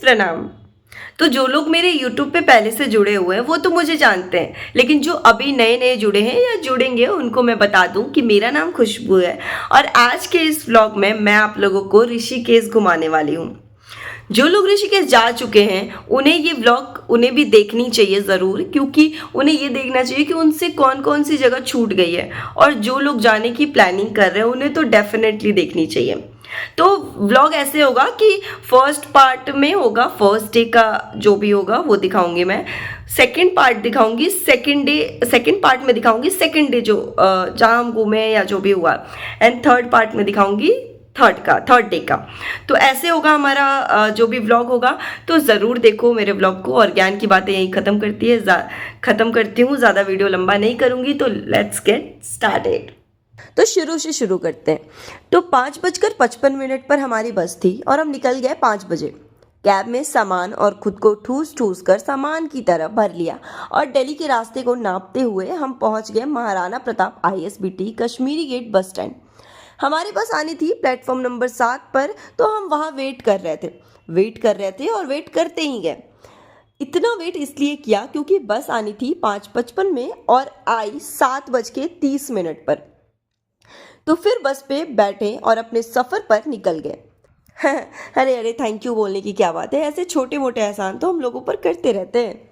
प्रणाम। तो जो लोग मेरे YouTube पे पहले से जुड़े हुए हैं वो तो मुझे जानते हैं, लेकिन जो अभी नए नए जुड़े हैं या जुड़ेंगे उनको मैं बता दूं कि मेरा नाम खुशबू है और आज के इस व्लॉग में मैं आप लोगों को ऋषिकेश घुमाने वाली हूँ। जो लोग ऋषिकेश जा चुके हैं उन्हें ये व्लॉग उन्हें भी देखनी चाहिए ज़रूर, क्योंकि उन्हें ये देखना चाहिए कि उनसे कौन कौन सी जगह छूट गई है, और जो लोग जाने की प्लानिंग कर रहे हैं उन्हें तो डेफिनेटली देखनी चाहिए। तो व्लॉग ऐसे होगा कि फर्स्ट पार्ट में होगा फर्स्ट डे का जो भी होगा वो दिखाऊंगी मैं, सेकंड पार्ट दिखाऊंगी सेकंड पार्ट में दिखाऊंगी सेकंड डे जो जहाँ हम घूमे या जो भी हुआ, एंड थर्ड पार्ट में दिखाऊंगी थर्ड डे का। तो ऐसे होगा हमारा जो भी व्लॉग होगा। तो ज़रूर देखो मेरे व्लॉग को, और ज्ञान की बातें यहीं ख़त्म करती हूँ, ज़्यादा वीडियो लंबा नहीं करूँगी। तो लेट्स गेट स्टार्टेड। तो शुरू से शुरू करते हैं। तो 5:55 पर हमारी बस थी और हम निकल गए 5 बजे। कैब में सामान और खुद को ठूस ठूस कर सामान की तरह भर लिया और दिल्ली के रास्ते को नापते हुए हम पहुंच गए Maharana Pratap ISBT Kashmere Gate bus stand. हमारी बस आनी थी प्लेटफॉर्म नंबर 7 पर, तो हम वहाँ वेट कर रहे थे और वेट करते ही गए। इतना वेट इसलिए किया क्योंकि बस आनी थी 5:55 में और आई 7:30 पर। तो फिर बस पे बैठे और अपने सफ़र पर निकल गए। अरे थैंक यू बोलने की क्या बात है, ऐसे छोटे मोटे एहसान तो हम लोगों पर करते रहते हैं।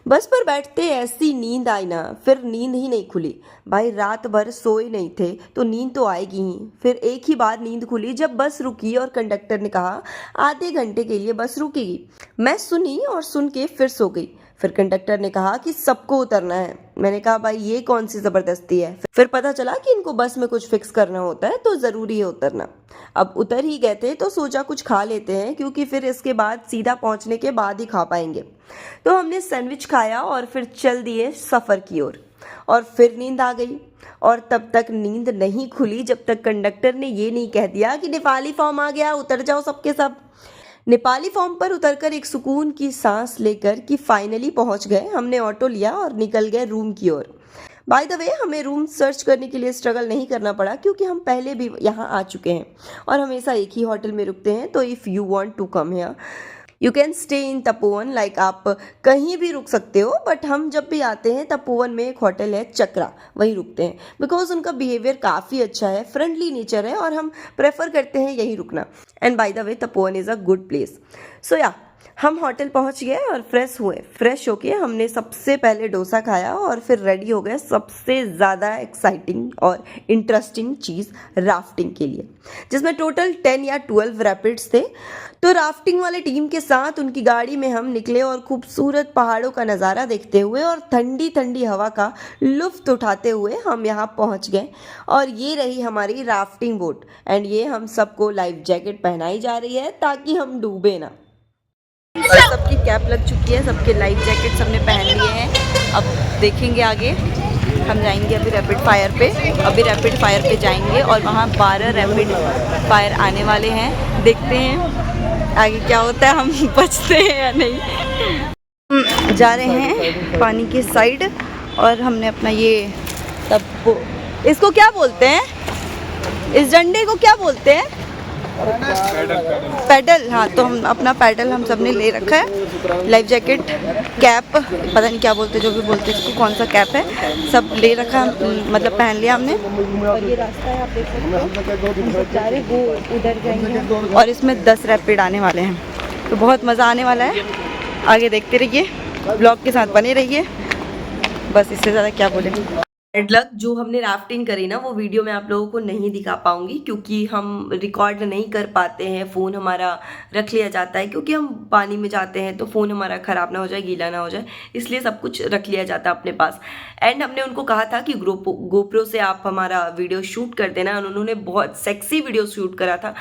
बस पर बैठते ऐसी नींद आई ना, फिर नींद ही नहीं खुली। भाई रात भर सोए नहीं थे तो नींद तो आएगी ही। फिर एक ही बार नींद खुली जब बस रुकी और कंडक्टर ने कहा आधे घंटे के लिए बस रुकेगी। मैं सुनी और सुन के फिर सो गई। फिर कंडक्टर ने कहा कि सबको उतरना है। मैंने कहा भाई ये कौन सी ज़बरदस्ती है। फिर पता चला कि इनको बस में कुछ फिक्स करना होता है तो ज़रूरी है उतरना। अब उतर ही गए थे तो सोचा कुछ खा लेते हैं, क्योंकि फिर इसके बाद सीधा पहुंचने के बाद ही खा पाएंगे। तो हमने सैंडविच खाया और फिर चल दिए सफ़र की ओर। और फिर नींद आ गई और तब तक नींद नहीं खुली जब तक कंडक्टर ने ये नहीं कह दिया कि नेपाली फॉर्म आ गया, उतर जाओ सबके सब। नेपाली फॉर्म पर उतरकर एक सुकून की सांस लेकर कि फाइनली पहुंच गए, हमने ऑटो लिया और निकल गए रूम की ओर। बाय द वे हमें रूम सर्च करने के लिए स्ट्रगल नहीं करना पड़ा, क्योंकि हम पहले भी यहाँ आ चुके हैं और हमेशा एक ही होटल में रुकते हैं। तो if you want to come here you can stay in Tapovan, like आप कहीं भी रुक सकते हो। बट हम जब भी आते हैं तपोवन में एक होटल है चक्रा, वहीं रुकते हैं, बिकॉज उनका बिहेवियर काफ़ी अच्छा है, फ्रेंडली नेचर है और हम प्रेफर करते हैं यहीं रुकना। And by the way Tapovan is a good place. So या हम होटल पहुंच गए और फ्रेश होके हमने सबसे पहले डोसा खाया और फिर रेडी हो गए सबसे ज़्यादा एक्साइटिंग और इंटरेस्टिंग चीज़ राफ्टिंग के लिए, जिसमें टोटल 10 या 12 रैपिड्स थे। तो राफ्टिंग वाले टीम के साथ उनकी गाड़ी में हम निकले और खूबसूरत पहाड़ों का नज़ारा देखते हुए और ठंडी ठंडी हवा का लुफ्त उठाते हुए हम यहाँ पहुँच गए। और ये रही हमारी राफ्टिंग बोट, एंड ये हम सबको लाइफ जैकेट पहनाई जा रही है ताकि हम डूबे ना। सबकी कैप लग चुकी है, सबके लाइफ जैकेट सबने पहन लिए हैं। अब देखेंगे आगे, हम जाएंगे अभी रैपिड फायर पे जाएंगे और वहाँ 12 रैपिड फायर आने वाले हैं। देखते हैं आगे क्या होता है, हम बचते हैं या नहीं। जा रहे हैं पानी के साइड और हमने अपना ये तब इसको क्या बोलते हैं, इस डंडे को क्या बोलते हैं, पैडल। हाँ, तो हम अपना पैडल हम सब ने ले रखा है। लाइफ जैकेट, कैप, पता नहीं क्या बोलते, जो भी बोलते इसको, कौन सा कैप है, सब ले रखा, मतलब पहन लिया हमने। और ये रास्ता है आप देख सकते हो, जा रहे वो उधर जाएंगे और इसमें 10 रैपिड आने वाले हैं। तो बहुत मज़ा आने वाला है, आगे देखते रहिए, ब्लॉग के साथ बने रहिए। बस इससे ज़्यादा क्या बोले। बैड लक, जो हमने राफ्टिंग करी ना वो वीडियो मैं आप लोगों को नहीं दिखा पाऊंगी, क्योंकि हम रिकॉर्ड नहीं कर पाते हैं, फ़ोन हमारा रख लिया जाता है, क्योंकि हम पानी में जाते हैं तो फ़ोन हमारा ख़राब ना हो जाए, गीला ना हो जाए, इसलिए सब कुछ रख लिया जाता है अपने पास। एंड हमने उनको कहा था कि गोप्रो से आप हमारा वीडियो शूट कर देना, उन्होंने बहुत सेक्सी वीडियो शूट करा था,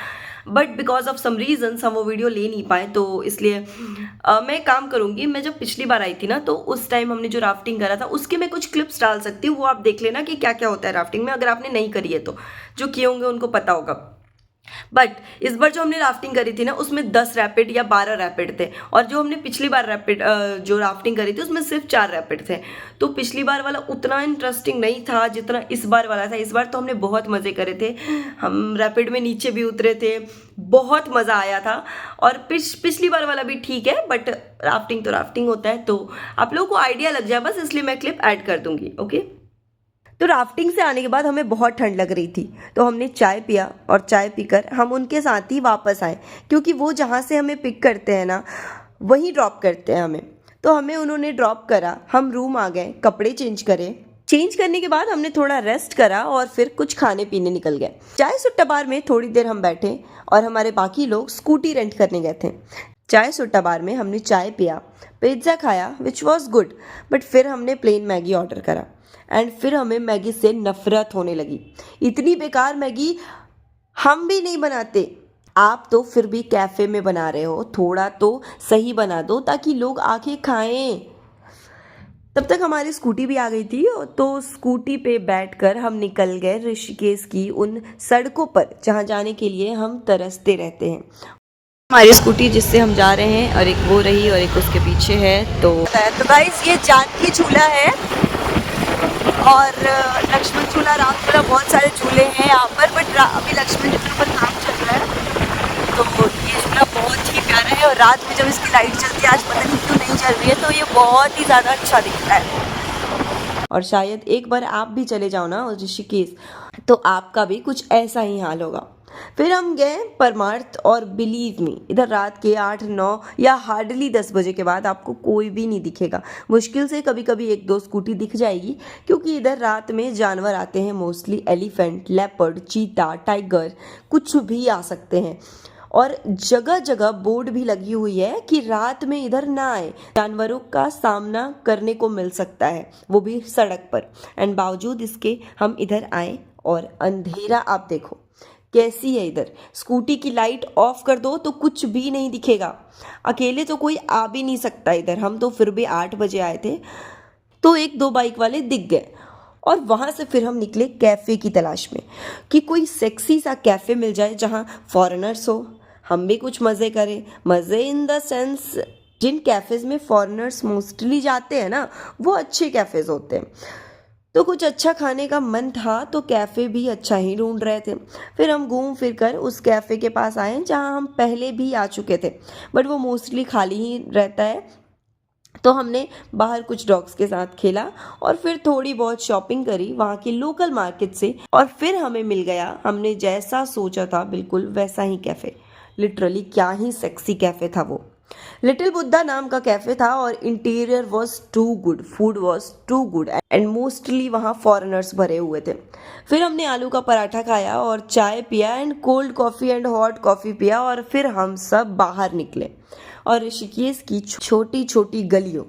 but because of some reasons हम वो वीडियो ले नहीं पाए। तो इसलिए मैं काम करूँगी, मैं जब पिछली बार आई थी ना तो उस टाइम हमने जो राफ्टिंग करा था उसके मैं कुछ क्लिप्स डाल सकती हूँ, वो आप देख लेना कि क्या क्या होता है राफ्टिंग में, अगर आपने नहीं करी है तो। जो किए होंगे उनको पता होगा। बट इस बार जो हमने राफ्टिंग करी थी ना उसमें 10 रैपिड या 12 रैपिड थे, और जो हमने पिछली बार रैपिड जो राफ्टिंग करी थी उसमें सिर्फ 4 रैपिड थे। तो पिछली बार वाला उतना इंटरेस्टिंग नहीं था जितना इस बार वाला था। इस बार तो हमने बहुत मज़े करे थे, हम रैपिड में नीचे भी उतरे थे, बहुत मज़ा आया था। और पिछली बार वाला भी ठीक है, बट राफ्टिंग तो राफ्टिंग होता है, तो आप लोगों को आइडिया लग जाए बस, इसलिए मैं क्लिप ऐड कर दूंगी। ओके, तो राफ्टिंग से आने के बाद हमें बहुत ठंड लग रही थी, तो हमने चाय पिया और चाय पीकर हम उनके साथ ही वापस आए, क्योंकि वो जहाँ से हमें पिक करते हैं ना वहीं ड्रॉप करते हैं हमें। तो हमें उन्होंने ड्रॉप करा, हम रूम आ गए, कपड़े चेंज करे, चेंज करने के बाद हमने थोड़ा रेस्ट करा और फिर कुछ खाने पीने निकल गए। चाय सुट्टा बार में थोड़ी देर हम बैठे और हमारे बाकी लोग स्कूटी रेंट करने गए थे। चाय सुट्टा बार में हमने चाय पिया, पिज्ज़ा खाया विच वॉज गुड, बट फिर हमने प्लेन मैगी ऑर्डर करा एंड फिर हमें मैगी से नफरत होने लगी। इतनी बेकार मैगी हम भी नहीं बनाते, आप तो फिर भी कैफ़े में बना रहे हो, थोड़ा तो सही बना दो ताकि लोग आके खाएं। तब तक हमारी स्कूटी भी आ गई थी, तो स्कूटी पे बैठकर हम निकल गए ऋषिकेश की उन सड़कों पर जहाँ जाने के लिए हम तरसते रहते हैं। हमारी स्कूटी जिससे हम जा रहे हैं, और एक वो रही और एक उसके पीछे है। तो गाइस ये जानकी झूला है और लक्ष्मण झूला, राम झूला, बहुत सारे झूले हैं यहाँ पर, बट अभी लक्ष्मण झूले पर काम चल रहा है। तो ये झूला बहुत ही प्यारा है और रात में जब इसकी लाइट चलती है, आज पता नहीं क्यों नहीं चल रही है, तो ये बहुत ही ज़्यादा अच्छा दिखता है। और शायद एक बार आप भी चले जाओ ना ऋषिकेश, तो आपका भी कुछ ऐसा ही हाल होगा। फिर हम गए परमार्थ, और बिलीव मी इधर रात के 8-9 या हार्डली 10 बजे के बाद आपको कोई भी नहीं दिखेगा। मुश्किल से कभी कभी 1-2 स्कूटी दिख जाएगी, क्योंकि इधर रात में जानवर आते हैं, मोस्टली एलिफेंट, लेपर्ड, चीता, टाइगर, कुछ भी आ सकते हैं। और जगह जगह बोर्ड भी लगी हुई है कि रात में इधर ना आए, जानवरों का सामना करने को मिल सकता है, वो भी सड़क पर। एंड बावजूद इसके हम इधर आए और अंधेरा आप देखो कैसी है इधर। स्कूटी की लाइट ऑफ कर दो तो कुछ भी नहीं दिखेगा, अकेले तो कोई आ भी नहीं सकता इधर। हम तो फिर भी 8 बजे आए थे, तो 1-2 बाइक वाले दिख गए, और वहाँ से फिर हम निकले कैफ़े की तलाश में कि कोई सेक्सी सा कैफ़े मिल जाए जहाँ फॉरेनर्स हो, हम भी कुछ मज़े करें। मज़े इन द सेंस, जिन कैफ़ेज़ में फॉरेनर्स मोस्टली जाते हैं ना, वो अच्छे कैफ़ेज़ होते हैं। तो कुछ अच्छा खाने का मन था, तो कैफ़े भी अच्छा ही ढूंढ रहे थे। फिर हम घूम फिर कर उस कैफ़े के पास आए जहाँ हम पहले भी आ चुके थे, बट वो मोस्टली खाली ही रहता है। तो हमने बाहर कुछ डॉग्स के साथ खेला और फिर थोड़ी बहुत शॉपिंग करी वहाँ की लोकल मार्केट से, और फिर हमें मिल गया हमने जैसा सोचा था बिल्कुल वैसा ही कैफ़े। लिटरली क्या ही सेक्सी कैफ़े था वो। लिटिल बुद्धा नाम का कैफे था और interior was too good, food was too good, and mostly वहाँ फॉरेनर्स भरे हुए थे। फिर हमने आलू का पराठा खाया और चाय पिया and cold coffee and hot coffee पिया, और फिर हम सब बाहर निकले और ऋषिकेश की छोटी छोटी गलियों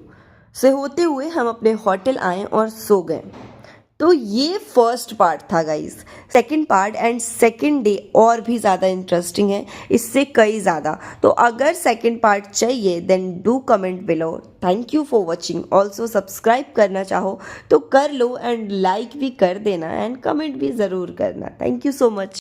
से होते हुए हम अपने होटल आए और सो गए। तो ये फर्स्ट पार्ट था guys. Second part and second day और भी ज़्यादा इंटरेस्टिंग है, इससे कई ज़्यादा। तो अगर सेकंड पार्ट चाहिए then do comment below. Thank you for watching. Also subscribe करना चाहो तो कर लो, एंड लाइक भी कर देना, एंड कमेंट भी ज़रूर करना। Thank you so much.